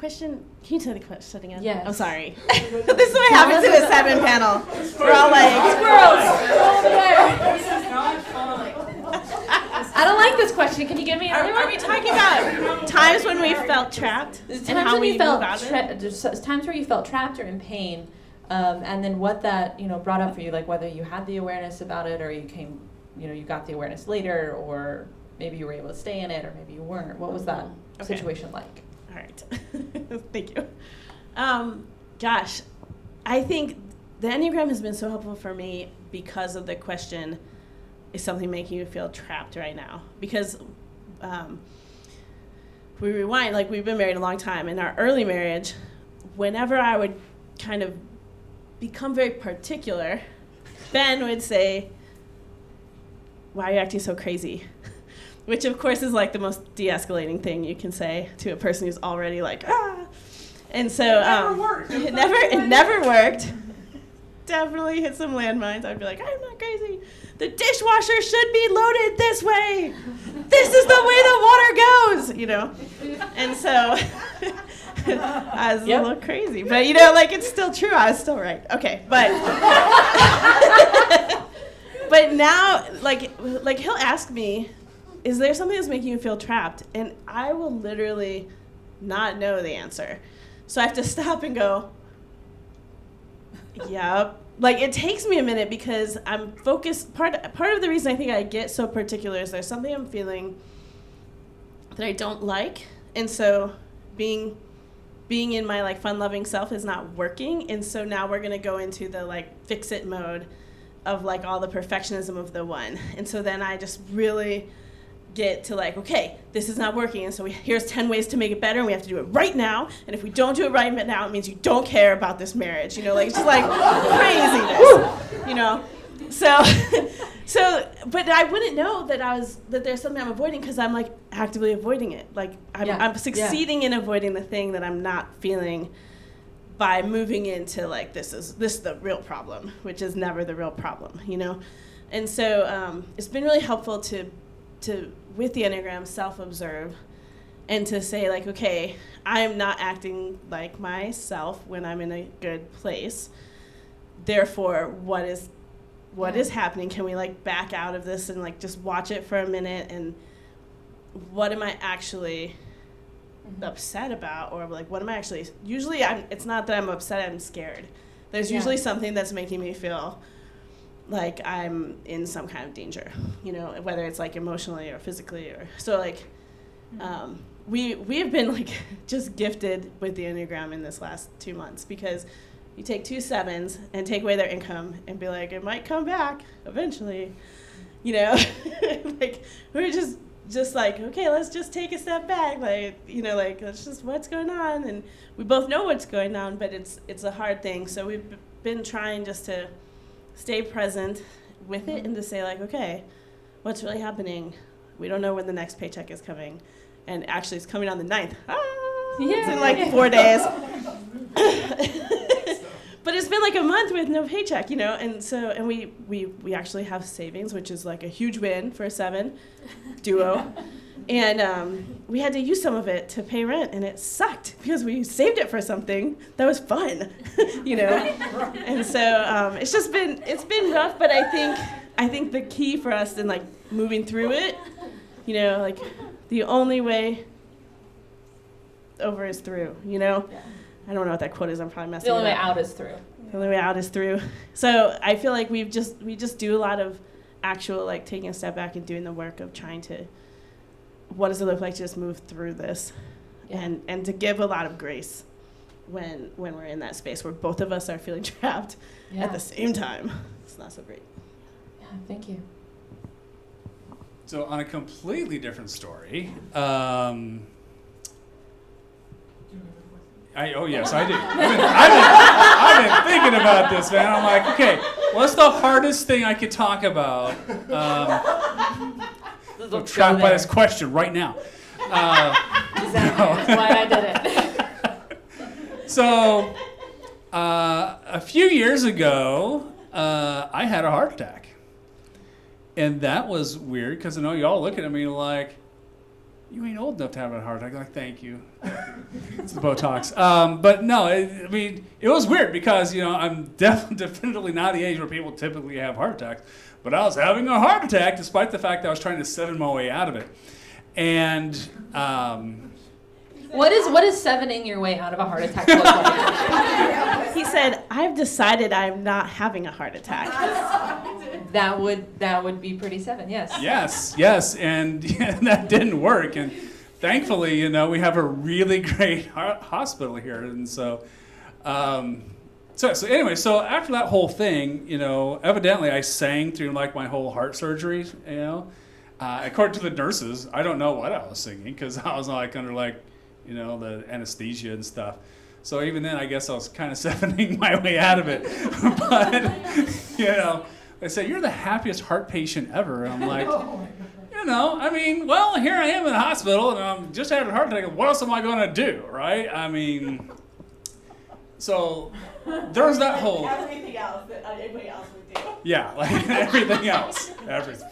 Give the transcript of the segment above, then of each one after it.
question, can you tell the question again? Yes. I'm sorry. This is what happens in a 7 panel. We're all like, squirrels. I don't like this question. Can you give me another one? Are we talking about times when we felt trapped and how we move out of it? Times where you felt trapped or in pain, and then what that brought up for you, like whether you had the awareness about it or you got the awareness later, or maybe you were able to stay in it, or maybe you weren't. What was that situation like? All right. Thank you. Gosh, I think the Enneagram has been so helpful for me because of the question, is something making you feel trapped right now? Because we rewind, like we've been married a long time. In our early marriage, whenever I would kind of become very particular, Ben would say, why are you acting so crazy? Which, of course, is like the most de-escalating thing you can say to a person who's already like, ah. And so it never worked. Definitely hit some landmines. I'd be like, I'm not crazy. The dishwasher should be loaded this way. This is the way the water goes, And so I was a little crazy. But, it's still true. I was still right. Okay, but but now, like he'll ask me, is there something that's making you feel trapped? And I will literally not know the answer. So I have to stop and go, yep. Like, it takes me a minute because I'm focused. Part of the reason I think I get so particular is there's something I'm feeling that I don't like. And so being in my, fun-loving self is not working. And so now we're going to go into the, fix-it mode of, all the perfectionism of the one. And so then I just really get to okay, this is not working, and so here's 10 ways to make it better, and we have to do it right now, and if we don't do it right now, it means you don't care about this marriage, it's just craziness, so but I wouldn't know that there's something I'm avoiding because I'm actively avoiding it, I'm succeeding in avoiding the thing that I'm not feeling by moving into this is the real problem, which is never the real problem, and so it's been really helpful to with the Enneagram self-observe and to say okay, I'm not acting like myself when I'm in a good place. Therefore, what is happening? Can we back out of this and just watch it for a minute, and what am I actually upset about, or what am I actually usually it's not that I'm upset, I'm scared. There's usually something that's making me feel like I'm in some kind of danger, whether it's emotionally or physically, or so we have been just gifted with the Enneagram in this last 2 months, because you take 2 7s and take away their income and be it might come back eventually, we're just okay, let's just take a step back, let's just, what's going on, and we both know what's going on, but it's a hard thing, so we've been trying just to stay present with it and to say okay, what's really happening? We don't know when the next paycheck is coming, and actually it's coming on the 9th. It's in 4 days. But it's been a month with no paycheck, and so we actually have savings, which is a huge win for a 7 duo. And we had to use some of it to pay rent, and it sucked because we saved it for something that was fun, And so it's been rough, but I think the key for us in moving through it, the only way over is through, I don't know what that quote is. I'm probably messing it up. The only way out is through. The only way out is through. So I feel we just do a lot of actual taking a step back and doing the work of trying to, what does it look like to just move through this, and to give a lot of grace when we're in that space where both of us are feeling trapped at the same time. It's not so great. Yeah, thank you. So on a completely different story, yes, I do. I've been thinking about this, man. I'm okay, what's the hardest thing I could talk about? I'm trapped by this question right now. Exactly. That's why I did it. So, a few years ago, I had a heart attack. And that was weird because I know y'all looking at me you ain't old enough to have a heart attack. I'm like, thank you. It's the Botox. But no, it was weird because, I'm definitely not the age where people typically have heart attacks. But I was having a heart attack despite the fact that I was trying to seven my way out of it. And what is sevening your way out of a heart attack look like? He said, I've decided I'm not having a heart attack. That would be pretty seven, yes. Yes, and that didn't work. And thankfully, we have a really great hospital here. And so anyway, so after that whole thing, evidently I sang through like my whole heart surgery, according to the nurses. I don't know what I was singing because I was like under like, the anesthesia and stuff. So even then, I guess I was kind of sevening my way out of it. But, they say, you're the happiest heart patient ever. And I'm like, well, here I am in the hospital and I'm just having a heart attack. What else am I going to do, right? So there's that whole... Everything else that anybody else would do. Yeah, like everything else. Everything.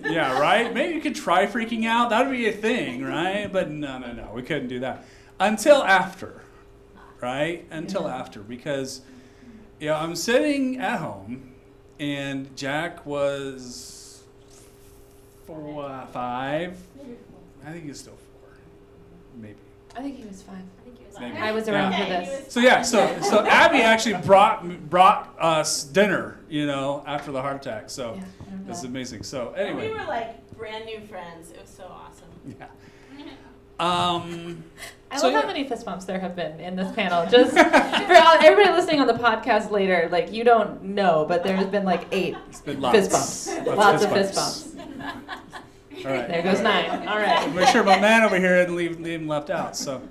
Yeah, right? Maybe you could try freaking out. That would be a thing, right? But no. We couldn't do that. Until after, right? Until after. Because, I'm sitting at home, and Jack was 5. I think he was still 4. Maybe. I think he was 5. Maybe. I was around for this. So Abby actually brought us dinner, after the heart attack. So it's amazing. So anyway, we were like brand new friends. It was so awesome. Yeah. I love how many fist bumps there have been in this panel. Just for everybody listening on the podcast later, like you don't know, but there's been like 8 fist bumps. Lots of fist bumps. All right. There goes 9. All right. Make sure my man over here didn't leave him left out. So.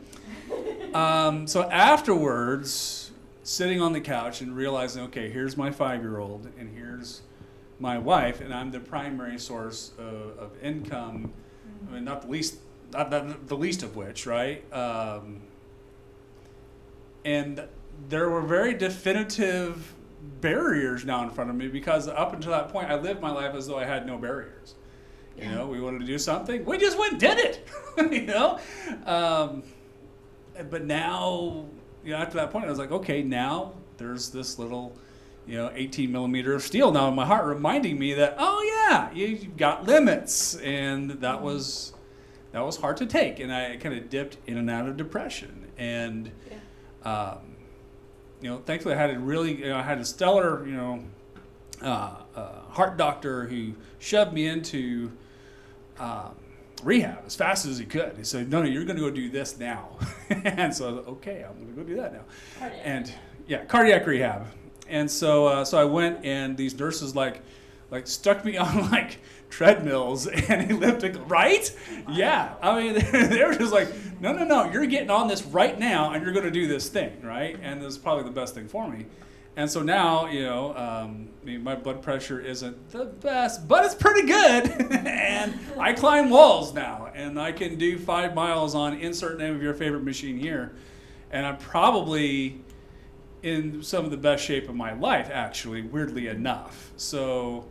So afterwards, sitting on the couch and realizing, okay, here's my 5-year-old and here's my wife, and I'm the primary source of income. I mean, not the least of which, right? And there were very definitive barriers now in front of me because up until that point, I lived my life as though I had no barriers. We wanted to do something, we just went and did it. But now, after that point, I was like, okay, now there's this little, 18 millimeter of steel now in my heart reminding me that, oh yeah, you've got limits. And that was hard to take. And I kind of dipped in and out of depression. And, thankfully I had I had a stellar, heart doctor who shoved me into, rehab as fast as he could. He said, no, you're going to go do this now. And so I was like, okay, I'm going to go do that now. Cardiac rehab. And so I went, and these nurses like stuck me on like treadmills and elliptical, right? Yeah. I mean, they were just like, no, you're getting on this right now and you're going to do this thing, right? And this is probably the best thing for me. And so now, my blood pressure isn't the best, but it's pretty good. And I climb walls now, and I can do 5 miles on insert name of your favorite machine here. And I'm probably in some of the best shape of my life, actually, weirdly enough. So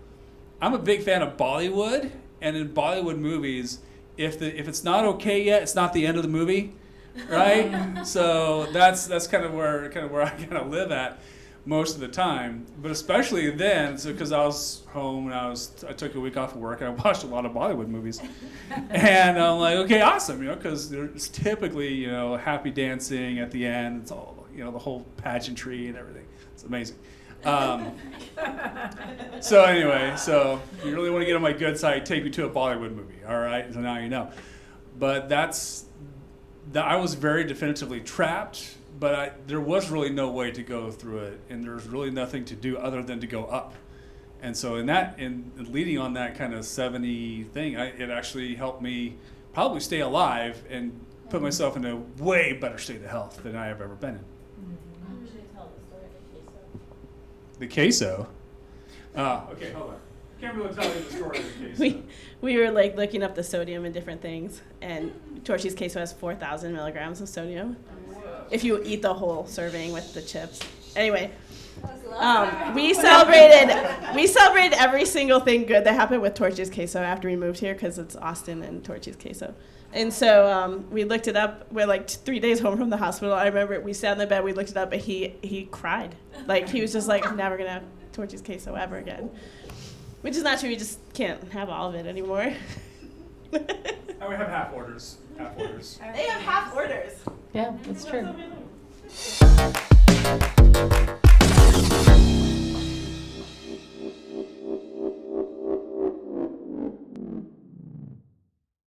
I'm a big fan of Bollywood, and in Bollywood movies, if it's not okay yet, it's not the end of the movie, right? So that's kind of where I kind of live at most of the time, but especially then, because I was home and I took a week off of work and I watched a lot of Bollywood movies, and I'm like, okay, awesome, because there's typically happy dancing at the end. It's all the whole pageantry and everything. It's amazing. So anyway, so if you really want to get on my good side, take me to a Bollywood movie. All right, so now you know. But I was very definitively trapped. But there was really no way to go through it, and there was really nothing to do other than to go up. And so in leading on that kind of 70 thing, it actually helped me probably stay alive and put myself in a way better state of health than I have ever been in. I'm usually tell the story of The queso? Okay, hold on. I can't really tell you the story of the queso. We were like looking up the sodium and different things, and Torchy's queso has 4,000 milligrams of sodium. If you eat the whole serving with the chips. Anyway, We celebrated every single thing good that happened with Torchy's Queso after we moved here because it's Austin and Torchy's Queso. And so we looked it up. We're like 3 days home from the hospital. I remember we sat in the bed, we looked it up, and he cried. Like, he was just like, I'm never going to have Torchy's Queso ever again. Which is not true. We just can't have all of it anymore. And we have half orders. They have half orders. Yeah, that's true.